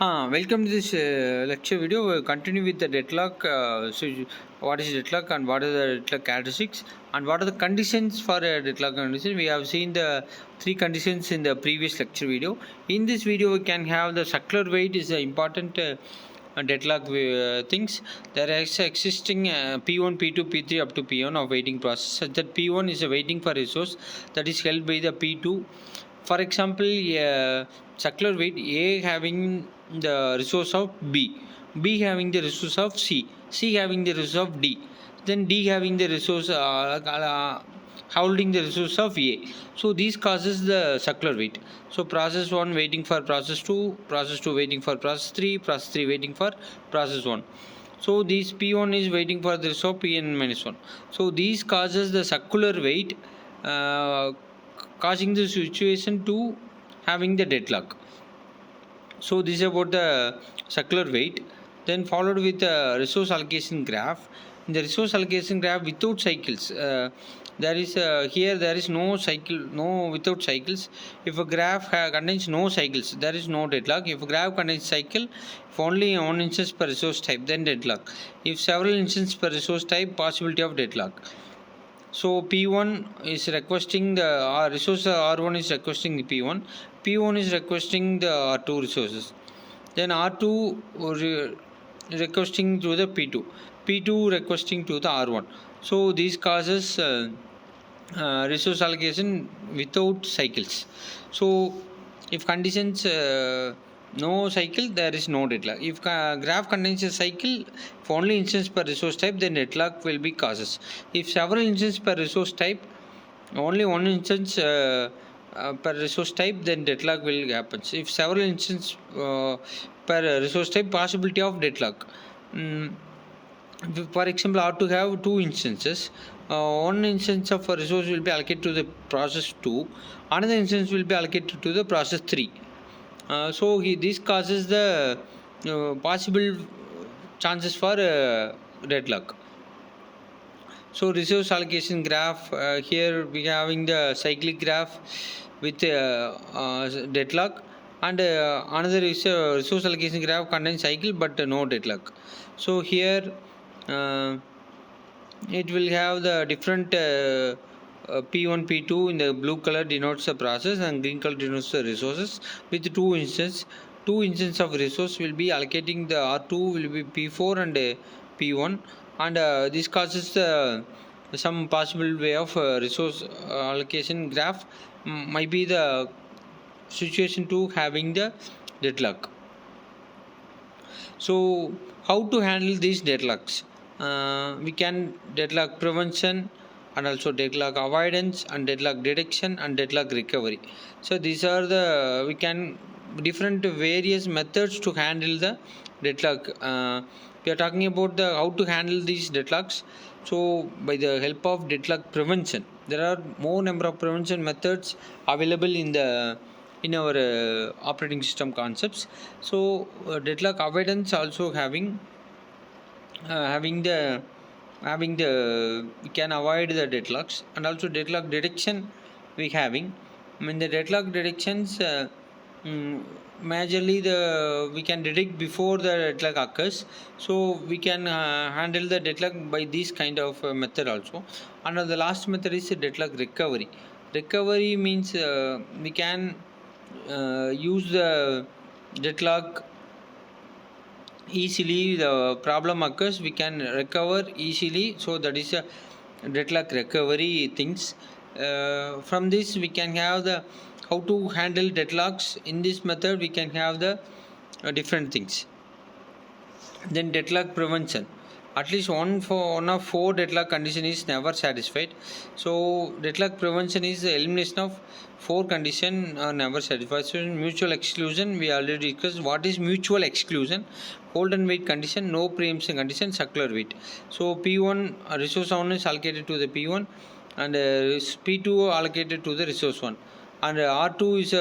Welcome to this lecture video. We'll continue with the deadlock. What is deadlock and what are the deadlock characteristics and what are the conditions for a deadlock condition? We have seen the three conditions in the previous lecture video. In this video, we can have the circular weight is the important deadlock things. There is existing P1, P2, P3 up to P1 of waiting process, such that P1 is a waiting for resource that is held by the P2. For example, circular weight A having the resource of B, B having the resource of C, C having the resource of D, then D having the resource holding the resource of A. So these causes the circular weight. So process 1 waiting for process 2, process 2 waiting for process 3, process 3 waiting for process 1. So this P1 is waiting for the resource Pn minus 1. So these causes the circular weight, causing the situation to having the deadlock. So this is about the circular weight. Then followed with the resource allocation graph. In the resource allocation graph without cycles, there is here there is no cycle, no without cycles. If a graph contains no cycles, there is no deadlock. If a graph contains cycle, if only one instance per resource type, then deadlock. If several instances per resource type, possibility of deadlock. So P1 is requesting the resource, R1 is requesting the P1, P1 is requesting the R2 resources, then R2 requesting to the P2, P2 requesting to the R1. So these causes resource allocation without cycles. So if conditions no cycle, there is no deadlock. If graph contains a cycle, if only instance per resource type, then deadlock will be causes. If several instances per resource type, only one instance per resource type, then deadlock will happen. If several instances per resource type, possibility of deadlock. For example, R2 have two instances. One instance of a resource will be allocated to the process 2, another instance will be allocated to the process 3. So this causes the possible chances for deadlock. So resource allocation graph, here we are having the cyclic graph with deadlock, and another is resource allocation graph contains cycle but no deadlock. So here it will have the different P1, P2 in the blue color denotes the process and green color denotes the resources with two instances. Two instances of resource will be allocating the R2 will be P4 and P1, and this causes some possible way of resource allocation graph might be the situation to having the deadlock. So how to handle these deadlocks? We can deadlock prevention and also deadlock avoidance and deadlock detection and deadlock recovery. So these are the we can different various methods to handle the deadlock. We are talking about the how to handle these deadlocks. So by the help of deadlock prevention, there are more number of prevention methods available in our operating system concepts. So deadlock avoidance also having the we can avoid the deadlocks, and also deadlock detection we having. In the deadlock detections, majorly we can detect before the deadlock occurs, so we can handle the deadlock by this kind of method also. And the last method is deadlock recovery. Recovery means we can use the deadlock easily. The problem occurs, we can recover easily, so that is a deadlock recovery things. From this we can have the how to handle deadlocks. In this method we can have the different things. Then deadlock prevention, at least one of four deadlock condition is never satisfied. So deadlock prevention is the elimination of four condition are never satisfied. So mutual exclusion, we already discussed what is mutual exclusion. Hold and wait condition, no preemption condition, circular weight. So P1 resource 1 is allocated to the P1 and P2 allocated to the resource 1, and R2 is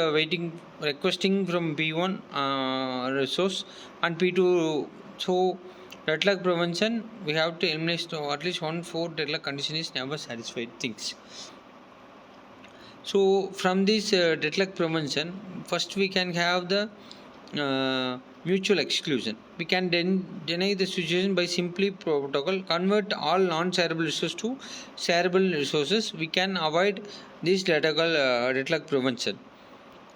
requesting from P1 resource and P2. So deadlock prevention, we have to eliminate at least 1/4 deadlock condition is never satisfied things. So from this deadlock prevention, first we can have the mutual exclusion. We can then deny the situation by simply protocol convert all non-shareable resources to shareable resources. We can avoid this deadlock prevention.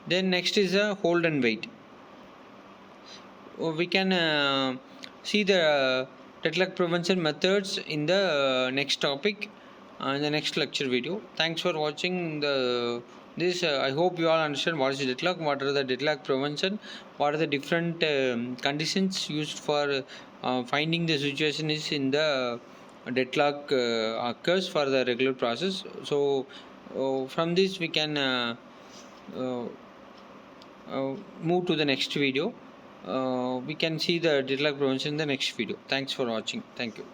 Then next is a hold and wait. We can see the deadlock prevention methods in the next topic in the next lecture video. Thanks for watching this. I hope you all understand what is deadlock, what are the deadlock prevention, what are the different conditions used for finding the situation is in the deadlock occurs for the regular process. So from this we can uh, move to the next video. We can see the deadlock prevention in the next video. Thanks for watching. Thank you.